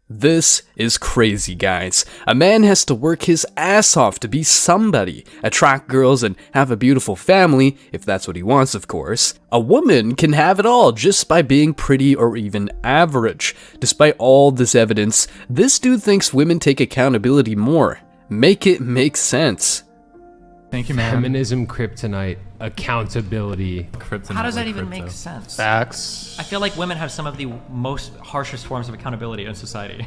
This is crazy, guys. A man has to work his ass off to be somebody, attract girls, and have a beautiful family, if that's what he wants, of course. A woman can have it all just by being pretty or even average. Despite all this evidence, this dude thinks women take accountability more. Make it make sense. Thank you, man. Feminism, kryptonite, accountability. Kryptonite. How does that like even crypto. make sense? Facts. I feel like women have some of the most harshest forms of accountability in society.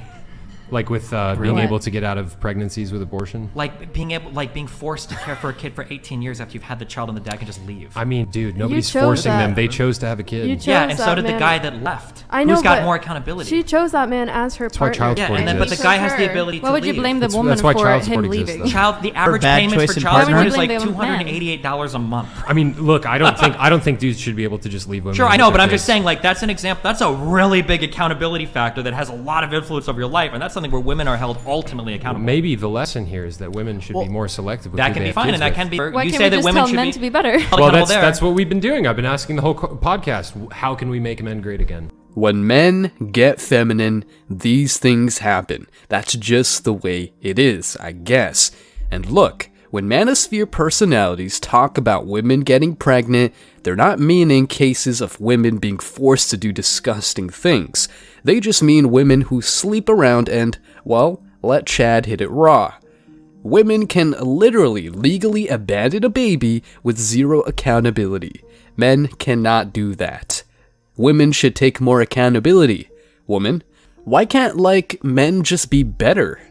Like with being able to get out of pregnancies with abortion. Like being forced to care for a kid for 18 years after you've had the child on the deck and just leave. I mean, dude, nobody's chose forcing that. them. They chose to have a kid. You chose Yeah, and so that did the man. guy that left. I know, who's got but more accountability. She chose that man as her why partner. child yeah, support and then but the exists. guy has the ability to Why would you leave. blame the woman That's why for child him support leaving? exists, The average bad payments choice for in child support partners? is like Blame the man. $288 a month. I mean, look, I don't think dudes should be able to just leave women. Sure, I with know, their but I'm kids. just saying, like, that's an example. That's a really big accountability factor that has a lot of influence over your life, and that's something where women are held ultimately accountable. Maybe the lesson here is that women should be more selective with that who can they be have fine, kids and that with. can be. Why You can't say we that just women tell should men be to be better? Well, accountable there. that's what we've been doing. I've been asking the whole podcast, how can we make men great again? When men get feminine, these things happen. That's just the way it is, I guess. And look, when manosphere personalities talk about women getting pregnant, they're not meaning cases of women being forced to do disgusting things. They just mean women who sleep around and, well, let Chad hit it raw. Women can literally legally abandon a baby with zero accountability. Men cannot do that. Women should take more accountability. Woman, why can't, men just be better?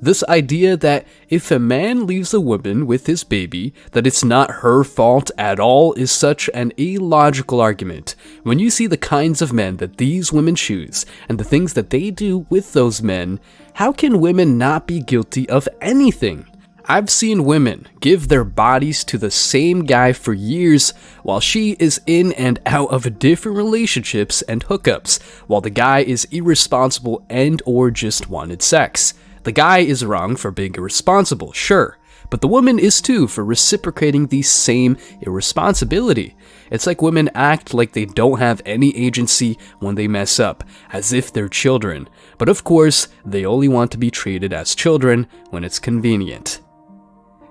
This idea that if a man leaves a woman with his baby, that it's not her fault at all is such an illogical argument. When you see the kinds of men that these women choose, and the things that they do with those men, how can women not be guilty of anything? I've seen women give their bodies to the same guy for years while she is in and out of different relationships and hookups, while the guy is irresponsible and or just wanted sex. The guy is wrong for being irresponsible, sure, but the woman is too for reciprocating the same irresponsibility. It's like women act like they don't have any agency when they mess up, as if they're children. But of course, they only want to be treated as children when it's convenient.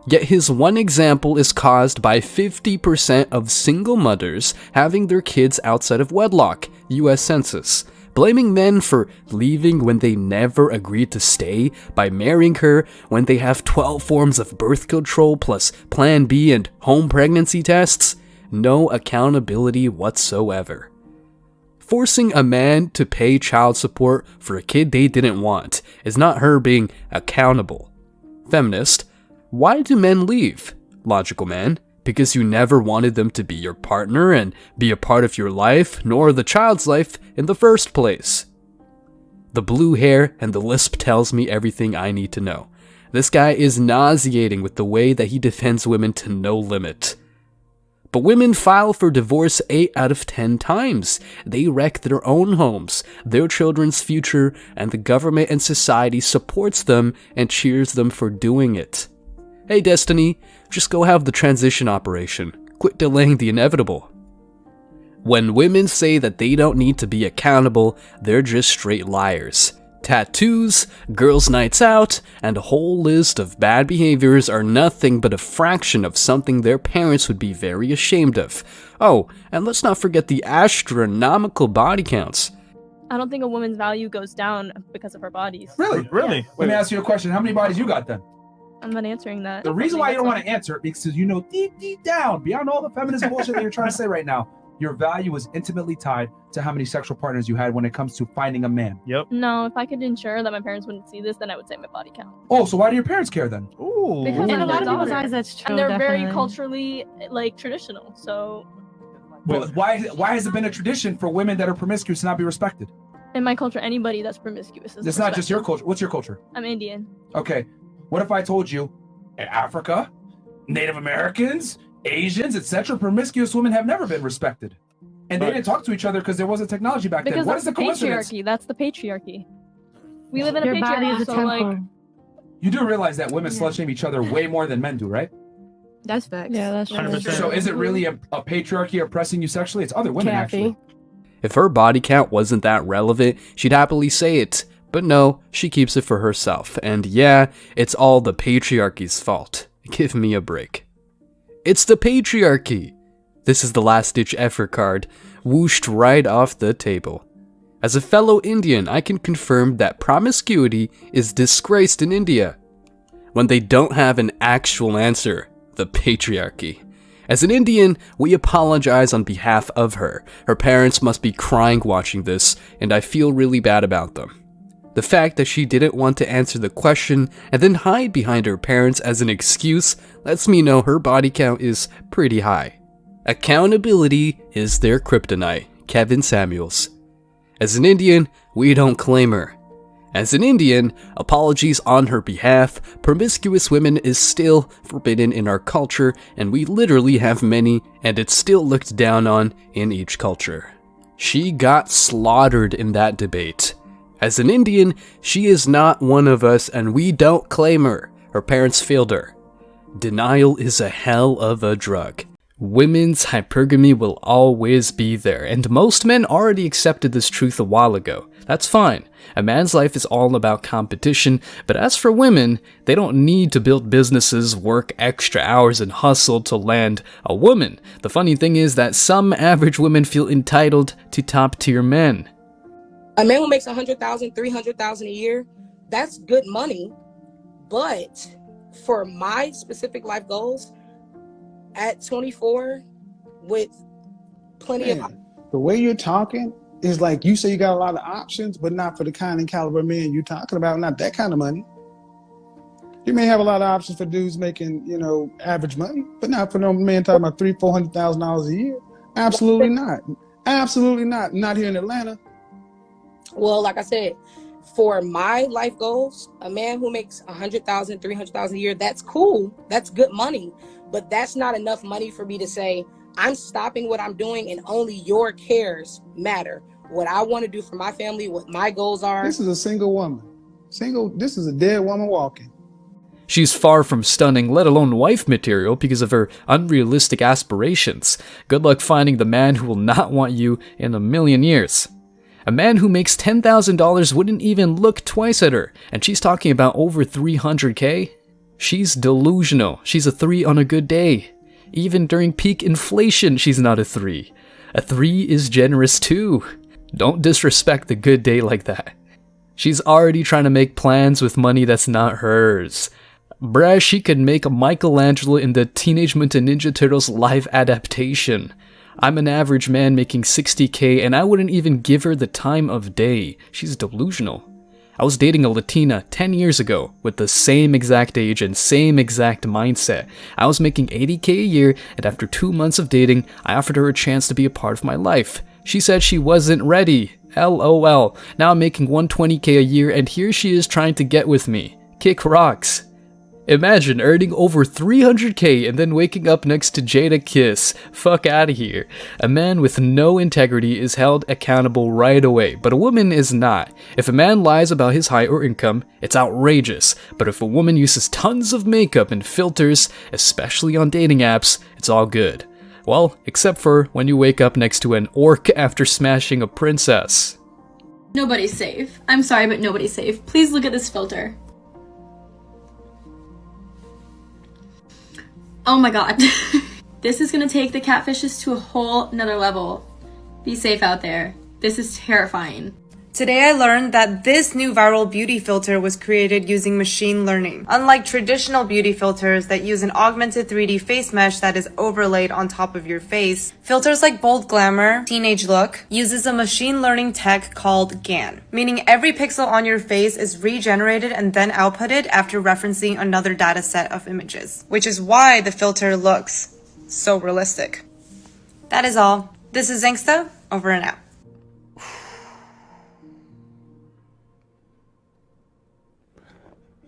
Yet his one example is caused by 50% of single mothers having their kids outside of wedlock, US Census. Blaming men for leaving when they never agreed to stay by marrying her when they have 12 forms of birth control plus Plan B and home pregnancy tests? No accountability whatsoever. Forcing a man to pay child support for a kid they didn't want is not her being accountable. Feminist, why do men leave? Logical man, because you never wanted them to be your partner and be a part of your life, nor the child's life in the first place. The blue hair and the lisp tells me everything I need to know. This guy is nauseating with the way that he defends women to no limit. But women file for divorce 8 out of 10 times. They wreck their own homes, their children's future, and the government and society supports them and cheers them for doing it. Hey Destiny, just go have the transition operation. Quit delaying the inevitable. When women say that they don't need to be accountable, they're just straight liars. Tattoos, girls' nights out, and a whole list of bad behaviors are nothing but a fraction of something their parents would be very ashamed of. Oh, and let's not forget the astronomical body counts. I don't think a woman's value goes down because of her bodies. Really? Really? Let me ask you a question. How many bodies you got then? I'm not answering that. The reason why you don't want to answer it because you know deep down, beyond all the feminist bullshit that you're trying to say right now, your value is intimately tied to how many sexual partners you had when it comes to finding a man. Yep. No, if I could ensure that my parents wouldn't see this, then I would say my body count. Oh, so why do your parents care then? Ooh. Because In I'm a lot their of people's daughter. eyes, that's true. And they're very definitely. culturally traditional. So Well, why has it been a tradition for women that are promiscuous to not be respected? in my culture, anybody that's promiscuous is It's not just your respected. culture. What's your culture? I'm Indian. Okay. What if I told you in Africa, Native Americans, Asians, etc., promiscuous women have never been respected? And they didn't talk to each other because there wasn't technology back Because then. What that's is the coincidence? patriarchy. That's the patriarchy. We live in a Your body patriarchy. is a So temple. You do realize that women Yeah. slut shame each other way more than men do, right? That's facts. Yeah, that's 100%. So is it really a patriarchy oppressing you sexually? It's other women, actually. If her body count wasn't that relevant, she'd happily say it. But no, she keeps it for herself. And yeah, it's all the patriarchy's fault. Give me a break. It's the patriarchy! This is the last-ditch effort card, whooshed right off the table. As a fellow Indian, I can confirm that promiscuity is disgraced in India. When they don't have an actual answer, the patriarchy. As an Indian, we apologize on behalf of her. Her parents must be crying watching this, and I feel really bad about them. The fact that she didn't want to answer the question and then hide behind her parents as an excuse lets me know her body count is pretty high. Accountability is their kryptonite. Kevin Samuels. As an Indian, we don't claim her. As an Indian, apologies on her behalf. Promiscuous women is still forbidden in our culture, and we literally have many, and it's still looked down on in each culture. She got slaughtered in that debate. As an Indian, she is not one of us, and we don't claim her. Her parents failed her. Denial is a hell of a drug. Women's hypergamy will always be there, and most men already accepted this truth a while ago. That's fine. A man's life is all about competition, but as for women, they don't need to build businesses, work extra hours, and hustle to land a woman. The funny thing is that some average women feel entitled to top-tier men. A man who makes $100,000, $300,000 a year, that's good money. But for my specific life goals, at 24, with plenty of... The way you're talking is like you say you got a lot of options, but not for the kind and caliber man you're talking about, not that kind of money. You may have a lot of options for dudes making, average money, but not for no man talking about $300,000-$400,000 a year. Absolutely not. Absolutely not. Not here in Atlanta. Well, like I said, for my life goals, a man who makes $100,000, $300,000 a year, that's cool. That's good money. But that's not enough money for me to say, I'm stopping what I'm doing and only your cares matter. What I want to do for my family, what my goals are. This is a single woman. This is a dead woman walking. She's far from stunning, let alone wife material, because of her unrealistic aspirations. Good luck finding the man who will not want you in a million years. A man who makes $10,000 wouldn't even look twice at her, and she's talking about over $300K? She's delusional. She's a 3 on a good day. Even during peak inflation, she's not a 3. A 3 is generous too. Don't disrespect the good day like that. She's already trying to make plans with money that's not hers. Bruh, she could make Michelangelo in the Teenage Mutant Ninja Turtles live adaptation. I'm an average man making $60K and I wouldn't even give her the time of day. She's delusional. I was dating a Latina 10 years ago with the same exact age and same exact mindset. I was making $80K a year, and after 2 months of dating, I offered her a chance to be a part of my life. She said she wasn't ready. LOL. Now I'm making $120K a year, and here she is trying to get with me. Kick rocks. Imagine earning over $300K and then waking up next to Jada Kiss. Fuck out of here. A man with no integrity is held accountable right away, but a woman is not. If a man lies about his height or income, it's outrageous. But if a woman uses tons of makeup and filters, especially on dating apps, it's all good. Well, except for when you wake up next to an orc after smashing a princess. Nobody's safe. I'm sorry, but nobody's safe. Please look at this filter. Oh my god. This is gonna take the catfishes to a whole nother level. Be safe out there. This is terrifying. Today I learned that this new viral beauty filter was created using machine learning. Unlike traditional beauty filters that use an augmented 3D face mesh that is overlaid on top of your face, filters like Bold Glamour, Teenage Look, uses a machine learning tech called GAN, meaning every pixel on your face is regenerated and then outputted after referencing another data set of images, which is why the filter looks so realistic. That is all. This is Zangsta, over and out.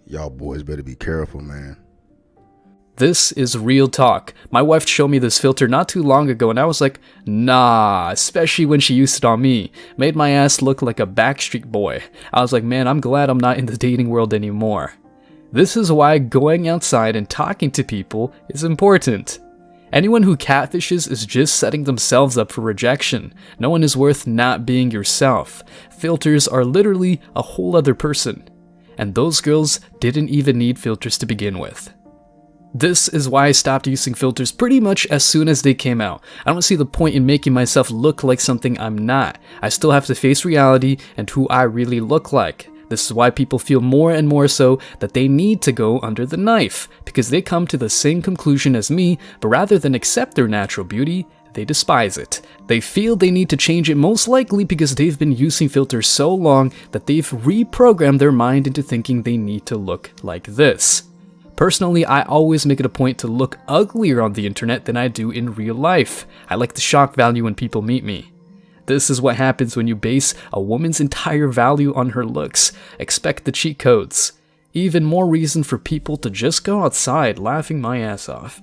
Y'all boys better be careful, man. This is real talk. My wife showed me this filter not too long ago and I was like, nah, especially when she used it on me. Made my ass look like a Backstreet Boy. I was like, man, I'm glad I'm not in the dating world anymore. This is why going outside and talking to people is important. Anyone who catfishes is just setting themselves up for rejection. No one is worth not being yourself. Filters are literally a whole other person. And those girls didn't even need filters to begin with. This is why I stopped using filters pretty much as soon as they came out. I don't see the point in making myself look like something I'm not. I still have to face reality and who I really look like. This is why people feel more and more so that they need to go under the knife, because they come to the same conclusion as me, but rather than accept their natural beauty, they despise it. They feel they need to change it most likely because they've been using filters so long that they've reprogrammed their mind into thinking they need to look like this. Personally, I always make it a point to look uglier on the internet than I do in real life. I like the shock value when people meet me. This is what happens when you base a woman's entire value on her looks. Expect the cheat codes. Even more reason for people to just go outside laughing my ass off.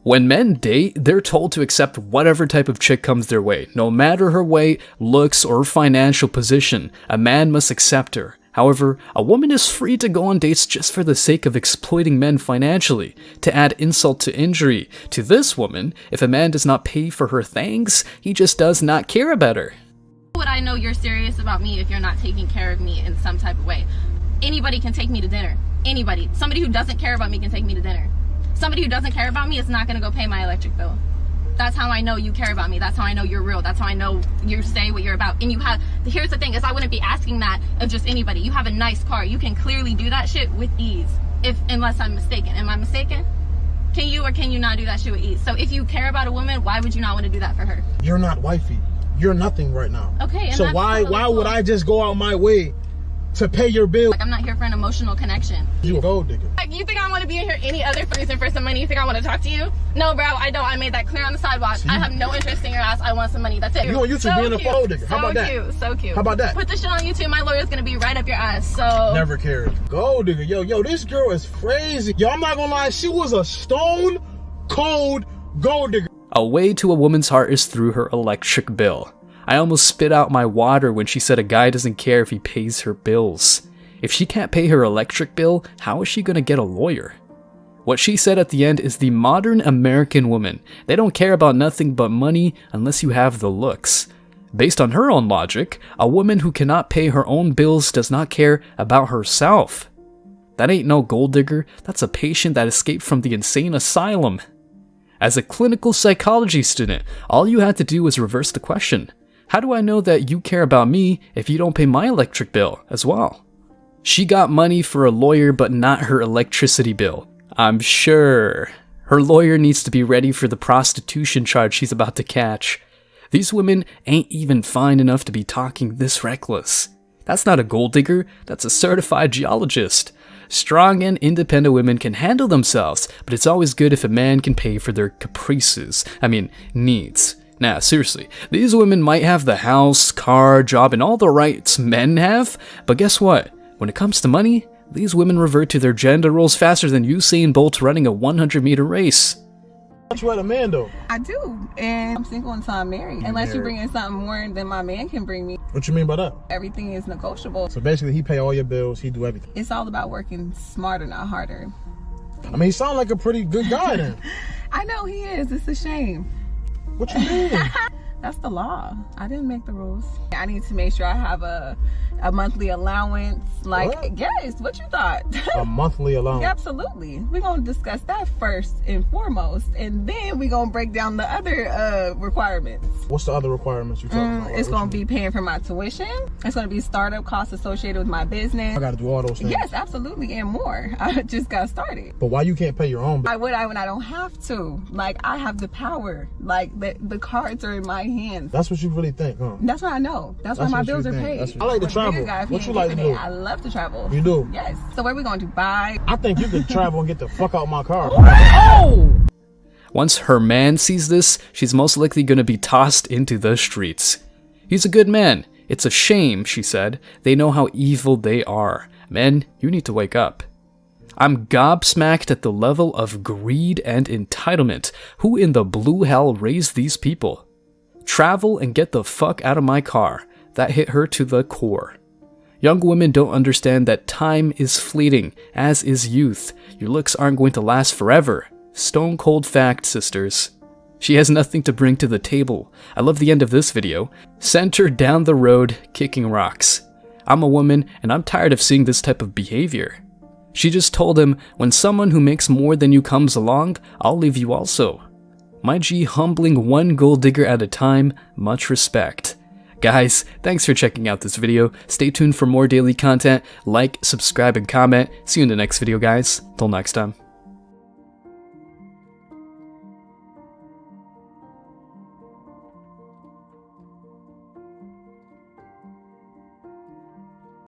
When men date, they're told to accept whatever type of chick comes their way. No matter her weight, looks, or financial position, a man must accept her. However, a woman is free to go on dates just for the sake of exploiting men financially, to add insult to injury. To this woman, if a man does not pay for her things, he just does not care about her. How would I know you're serious about me if you're not taking care of me in some type of way? Anybody can take me to dinner. Anybody. Somebody who doesn't care about me can take me to dinner. Somebody who doesn't care about me is not going to go pay my electric bill. That's how I know you care about me. That's how I know you're real. That's how I know you say what you're about. And you have, here's the thing, is I wouldn't be asking that of just anybody. You have a nice car. You can clearly do that shit with ease, unless I'm mistaken. Am I mistaken? Can you or can you not do that shit with ease? So if you care about a woman, why would you not want to do that for her? You're not wifey. You're nothing right now. Okay. And so why would I just go out my way to pay your bill? Like, I'm not here for an emotional connection. You a gold digger. Like, you think I want to be in here any other reason for some money? You think I want to talk to you? No, bro, I don't. I made that clear on the sidewalk. I have no interest in your ass. I want some money. That's it. You on YouTube so being a cute. gold digger. How about that? So cute. So cute. How about that? Put this shit on YouTube. My lawyer's going to be right up your ass. So. Never cared. Gold digger. Yo, this girl is crazy. Yo, I'm not going to lie. She was a stone cold gold digger. A way to a woman's heart is through her electric bill. I almost spit out my water when she said a guy doesn't care if he pays her bills. If she can't pay her electric bill, how is she gonna get a lawyer? What she said at the end is the modern American woman. They don't care about nothing but money unless you have the looks. Based on her own logic, a woman who cannot pay her own bills does not care about herself. That ain't no gold digger, that's a patient that escaped from the insane asylum. As a clinical psychology student, all you had to do was reverse the question. How do I know that you care about me if you don't pay my electric bill as well? She got money for a lawyer but not her electricity bill. I'm sure. Her lawyer needs to be ready for the prostitution charge she's about to catch. These women ain't even fine enough to be talking this reckless. That's not a gold digger, that's a certified geologist. Strong and independent women can handle themselves, but it's always good if a man can pay for their caprices. Needs. Nah, seriously, these women might have the house, car, job, and all the rights men have, but guess what? When it comes to money, these women revert to their gender roles faster than Usain Bolt running a 100-meter race. You had a man though. I do, and I'm single until I'm married. Unless you bring in something more than my man can bring me. What you mean by that? Everything is negotiable. So basically, he pay all your bills, he do everything. It's all about working smarter, not harder. He sounds like a pretty good guy then. I know he is. It's a shame. What you mean? That's the law. I didn't make the rules. I need to make sure I have a monthly allowance. Like, what? Yes, what you thought? A monthly allowance? Yeah, absolutely. We're going to discuss that first and foremost, and then we're going to break down the other requirements. What's the other requirements you talking about? It's going to be paying for my tuition. It's going to be startup costs associated with my business. I got to do all those things? Yes, absolutely, and more. I just got started. But why you can't pay your own bill? Why would I when I don't have to? Like, I have the power. Like, the cards are in my hands. That's what you really think, huh? That's what I know. That's why my bills are paid. I like to travel. What you like to do? I love to travel. You do? Yes. So where we going to Dubai? I think you could travel and get the fuck out my car. Oh! Once her man sees this, she's most likely gonna be tossed into the streets. He's a good man. It's a shame, she said. They know how evil they are. Men, you need to wake up. I'm gobsmacked at the level of greed and entitlement. Who in the blue hell raised these people? Travel and get the fuck out of my car. That hit her to the core. Young women don't understand that time is fleeting, as is youth. Your looks aren't going to last forever. Stone cold fact, sisters. She has nothing to bring to the table. I love the end of this video. Sent her down the road kicking rocks. I'm a woman and I'm tired of seeing this type of behavior. She just told him, when someone who makes more than you comes along, I'll leave you also. My G, humbling one gold digger at a time, much respect. Guys, thanks for checking out this video. Stay tuned for more daily content. Like, subscribe, and comment. See you in the next video, guys. Till next time.